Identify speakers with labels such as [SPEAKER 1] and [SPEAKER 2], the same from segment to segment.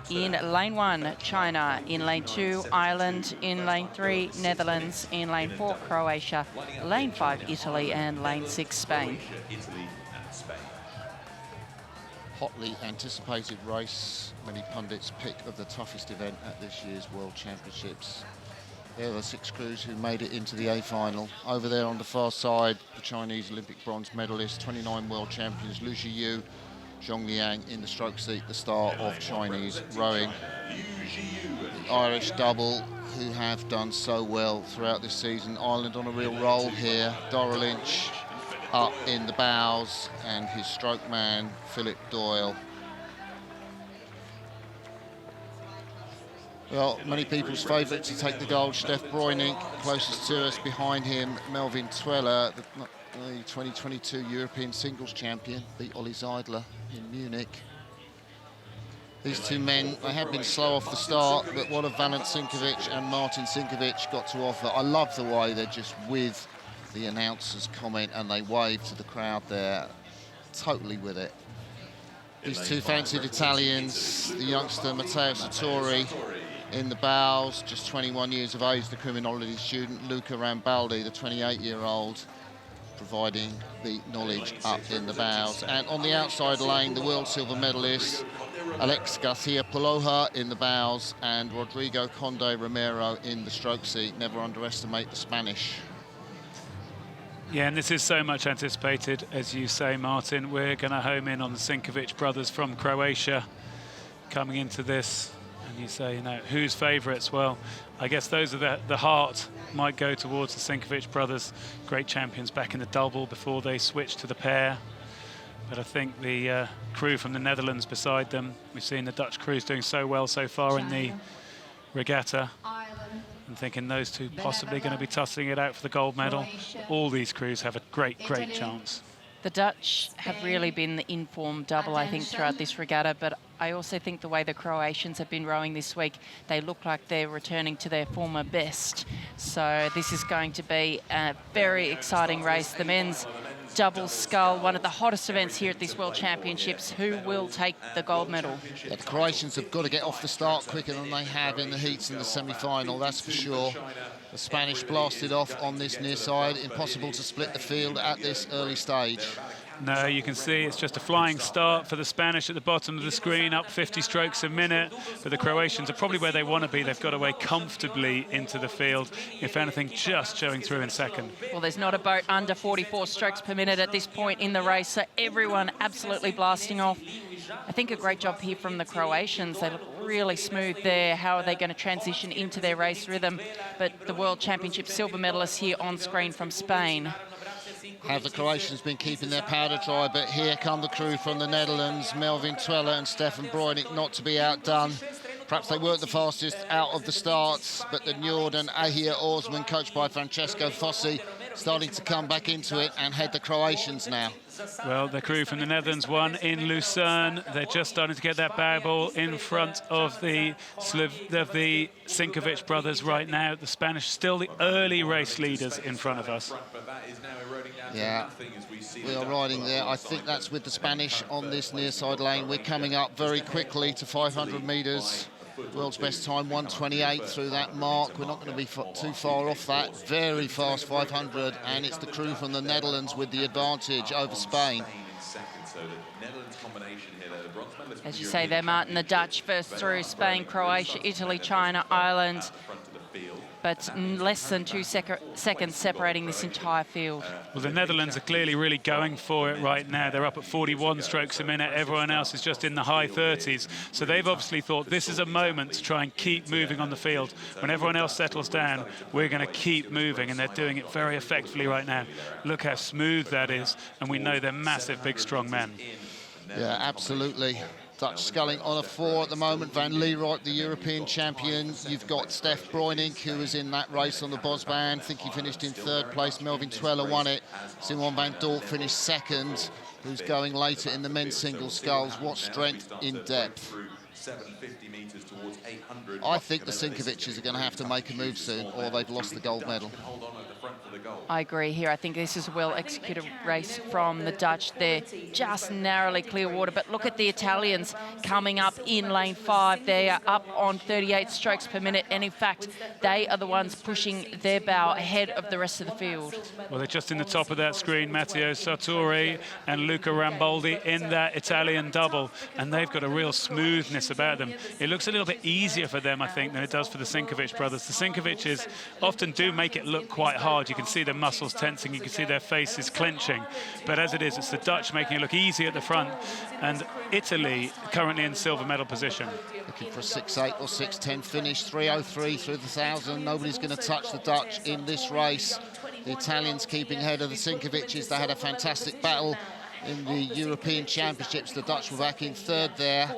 [SPEAKER 1] In lane 1, China. In lane 2, Ireland. In lane 3, Netherlands. In lane 4, Croatia. Lane 5, Italy. And lane 6, Spain.
[SPEAKER 2] Hotly anticipated race. Many pundits pick of the toughest event at this year's World Championships. There are the 6 crews who made it into the A final. Over there on the far side, the Chinese Olympic bronze medalist, 29 world champions, Liu Xiyu, Zhong Liang in the stroke seat, the star of Chinese rowing. The Irish double, who have done so well throughout this season. Ireland on a real roll here. Dara Lynch up in the bows, and his stroke man, Philip Doyle. Well, many people's favourite to take the gold, Steph Broening, closest to us. Behind him, Melvin Tweller, the 2022 European singles champion, beat Ollie Zeidler in Munich. These two men, they have been slow off the start, but what have Valent Sinkovic and Martin Sinkovic got to offer? I love the way they're just with the announcer's comment and they wave to the crowd there, totally with it. These two fancied Italians, the youngster Matteo Sartori in the bows, just 21 years of age, the criminology student, Luca Rambaldi, the 28-year-old, providing the knowledge up in the bows. And on the outside lane, the world silver medalist, Alex Garcia Poloja in the bows, and Rodrigo Conde Romero in the stroke seat. Never underestimate the Spanish.
[SPEAKER 3] Yeah, and this is so much anticipated, as you say, Martin. We're going to home in on the Sinkovic brothers from Croatia coming into this. And you say, you know, who's favourites? Well, I guess those are the heart might go towards the Sinkovic brothers. Great champions back in the double before they switched to the pair. But I think the crew from the Netherlands beside them, we've seen the Dutch crews doing so well so far in the regatta. I'm thinking those two possibly going to be tussling it out for the gold medal. All these crews have a great chance.
[SPEAKER 1] The Dutch have really been the in-form double, I think, throughout this regatta, but I also think the way the Croatians have been rowing this week, they look like they're returning to their former best. So this is going to be a very exciting race. The men's double scull, one of the hottest events here at this World Championships. Who will take the gold medal?
[SPEAKER 2] Yeah, the Croatians have got to get off the start quicker than they have in the heats in the semi-final, that's for sure. The Spanish blasted off on this near side. Impossible to split the field at this early stage.
[SPEAKER 3] No, you can see it's just a flying start for the Spanish at the bottom of the screen, up 50 strokes a minute. But the Croatians are probably where they want to be. They've got away comfortably into the field, if anything, just showing through in second.
[SPEAKER 1] Well, there's not a boat under 44 strokes per minute at this point in the race, so everyone absolutely blasting off. I think a great job here from the Croatians. They look really smooth there. How are they going to transition into their race rhythm? But the World Championship silver medalists here on screen from Spain.
[SPEAKER 2] Have the Croatians been keeping their powder dry, but here come the crew from the Netherlands, Melvin Tweller and Stefan Broening, not to be outdone. Perhaps they weren't the fastest out of the starts, but the Njord and Ahir Oarsman, coached by Francesco Fossi, starting to come back into it and head the Croatians now.
[SPEAKER 3] Well, the crew from the Netherlands won in Lucerne. They're just starting to get that bow ball in front of the Sinkovic brothers right now. The Spanish still the early race leaders in front of us.
[SPEAKER 2] Yeah, we are riding there. I think that's with the Spanish on this near side lane. We're coming up very quickly to 500 metres. World's best time, 1:28 through that mark. We're not going to be too far off that. Very fast 500, and it's the crew from the Netherlands with the advantage over Spain.
[SPEAKER 1] As you say there, Martin, the Dutch first through, Spain, Croatia, Italy, China, Ireland. But less than 2 seconds separating this entire field.
[SPEAKER 3] Well, the Netherlands are clearly really going for it right now. They're up at 41 strokes a minute. Everyone else is just in the high 30s. So they've obviously thought this is a moment to try and keep moving on the field. When everyone else settles down, we're going to keep moving, and they're doing it very effectively right now. Look how smooth that is, and we know they're massive, big, strong men.
[SPEAKER 2] Yeah, absolutely. Dutch sculling on a 4 at the moment. Van Leeuwenhoek, the European champion. You've got Steph Broening, who was in that race on the Bosbaan. I think he finished in 3rd place. Melvin Tweller won it. Simon van Dort finished 2nd, who's going later in the men's single sculls. What strength in depth.
[SPEAKER 4] 750 meters towards 800.
[SPEAKER 2] I think the Sinkovics are going to have to make a move soon, or they've lost the gold medal.
[SPEAKER 1] I agree here. I think this is a well-executed race from the Dutch. They're just narrowly clear water, but look at the Italians coming up in lane 5. They are up on 38 strokes per minute, and in fact, they are the ones pushing their bow ahead of the rest of the field.
[SPEAKER 3] Well, they're just in the top of that screen, Matteo Sartori and Luca Ramboldi in that Italian double, and they've got a real smoothness about them. It looks a little bit easier for them, I think, than it does for the Sinkovic brothers. The Sinkovics often do make it look quite hard. You can see their muscles tensing, you can see their faces clenching, but as it is, it's the Dutch making it look easy at the front, and Italy currently in silver medal position.
[SPEAKER 2] Looking for a 6.8 or 6.10 finish, 3.03 through the 1,000. Nobody's going to touch the Dutch in this race. The Italians keeping ahead of the Sinkovics. They had a fantastic battle in the European Championships. The Dutch were back in 3rd there,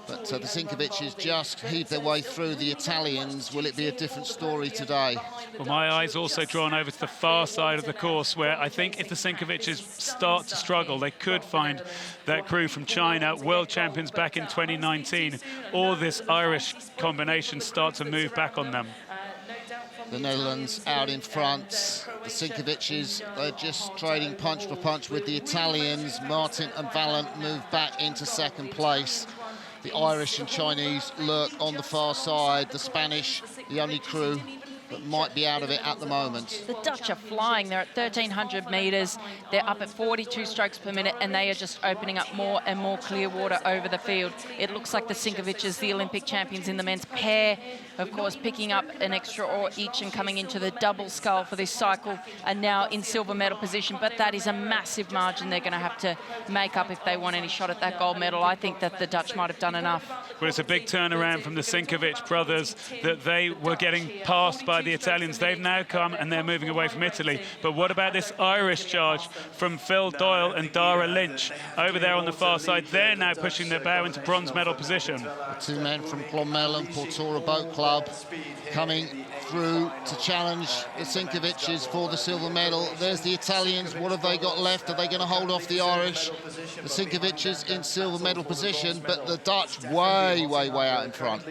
[SPEAKER 2] but the Sinkovics just heaved their way through the Italians. Will it be a different story today?
[SPEAKER 3] Well, my eyes also drawn over to the far side of the course, where I think if the Sinkovics start to struggle, they could find that crew from China, world champions back in 2019, or this Irish combination start to move back on them.
[SPEAKER 2] The Netherlands out in front. The Sinkovics, they're just trading punch for punch with the Italians. Martin and Valent move back into 2nd place. The Irish and Chinese lurk on the far side. The Spanish, the only crew that might be out of it at the moment.
[SPEAKER 1] The Dutch are flying. They're at 1,300 metres. They're up at 42 strokes per minute, and they are just opening up more and more clear water over the field. It looks like the Sinkovics, the Olympic champions in the men's pair, of course, picking up an extra oar each and coming into the double scull for this cycle, are now in silver medal position. But that is a massive margin they're going to have to make up if they want any shot at that gold medal. I think that the Dutch might have done enough.
[SPEAKER 3] Well, it's a big turnaround from the Sinkovic brothers, that they were getting passed by the Italians. They've now come and they're moving away from Italy. But what about this Irish charge from Phil Doyle and Dara Lynch over there on the far side? They're now pushing their bow into bronze medal position.
[SPEAKER 2] The 2 men from Clonmel and Portora Boat Club coming through to challenge the Sinkovics for the silver medal. There's the Italians. What have they got left? Are they going to hold off the Irish? The Sinkovics in silver medal position, but the Dutch way, way, way out in front.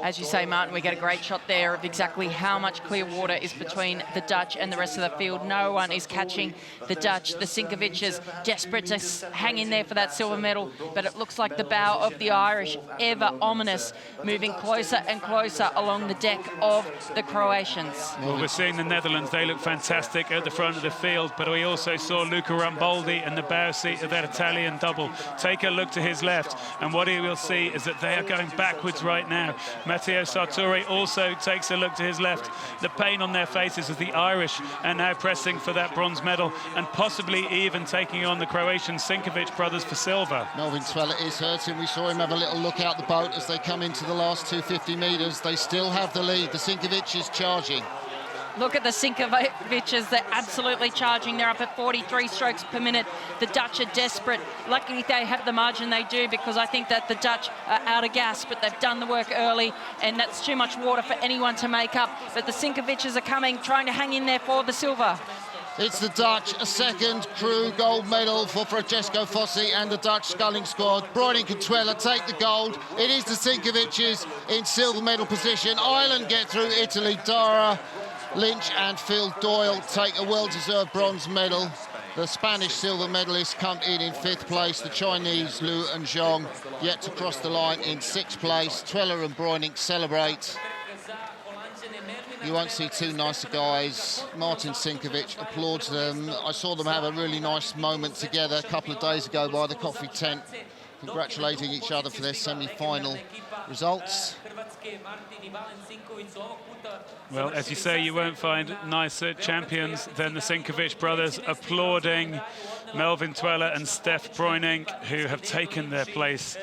[SPEAKER 1] As you say, Martin, we get a great shot there of exactly how much clear water is between the Dutch and the rest of the field. No one is catching the Dutch. The Sinkovics desperate to hang in there for that silver medal, but it looks like the bow of the Irish, ever ominous, moving closer and closer along the deck of the Croatians.
[SPEAKER 3] Well, we're seeing the Netherlands. They look fantastic at the front of the field, but we also saw Luca Ramboldi in the bow seat of that Italian double. Take a look to his left, and what he will see is that they are going backwards right now. Matteo Sartori also takes a look to his left. The pain on their faces as the Irish are now pressing for that bronze medal and possibly even taking on the Croatian Sinkovic brothers for silver.
[SPEAKER 2] Melvin Tweller is hurting. We saw him have a little look out the boat as they come into the last 250 metres. They still have the lead. The Sinkovic is charging.
[SPEAKER 1] Look at the Sinkovics, they're absolutely charging. They're up at 43 strokes per minute. The Dutch are desperate. Luckily they have the margin they do, because I think that the Dutch are out of gas, but they've done the work early, and that's too much water for anyone to make up. But the Sinkovics are coming, trying to hang in there for the silver.
[SPEAKER 2] It's the Dutch, a 2nd crew gold medal for Francesco Fossi and the Dutch sculling squad. Broining and Tweller take the gold. It is the Sinkovics in silver medal position. Ireland get through Italy. Dara Lynch and Phil Doyle take a well-deserved bronze medal. The Spanish silver medalists come in 5th place. The Chinese, Liu and Zhong, yet to cross the line in 6th place. Tweller and Broining celebrate. You won't see two nicer guys. Martin Sinkovic applauds them. I saw them have a really nice moment together a couple of days ago by the coffee tent, congratulating each other for their semi-final results.
[SPEAKER 3] Well, as you say, you won't find nicer champions than the Sinkovic brothers applauding Melvin Tweller and Steph Broining, who have taken their place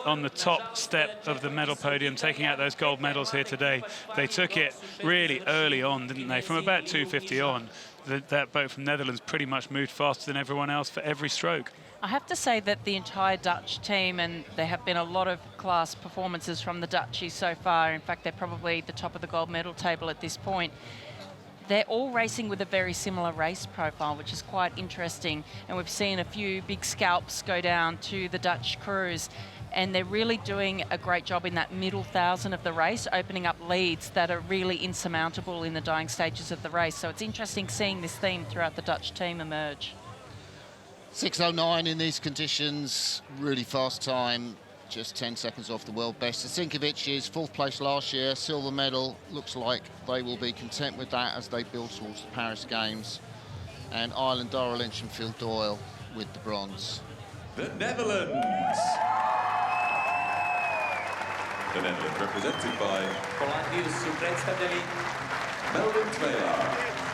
[SPEAKER 3] on the top step of the medal podium, taking out those gold medals here today. They took it really early on, didn't they? From about 250 on, that boat from Netherlands pretty much moved faster than everyone else for every stroke.
[SPEAKER 1] I have to say that the entire Dutch team, and there have been a lot of class performances from the Dutchies so far. In fact, they're probably the top of the gold medal table at this point. they're all racing with a very similar race profile, which is quite interesting. And we've seen a few big scalps go down to the Dutch crews, and they're really doing a great job in that middle 1,000 of the race, opening up leads that are really insurmountable in the dying stages of the race. So it's interesting seeing this theme throughout the Dutch team emerge.
[SPEAKER 2] 6:09 in these conditions, really fast time, just 10 seconds off the world best. Sinkovic is 4th place last year, silver medal. Looks like they will be content with that as they build towards the Paris Games. And Ireland, Dara Lynch and Phil Doyle with the bronze.
[SPEAKER 4] The Netherlands. The Netherlands represented by Melvin Tweeler.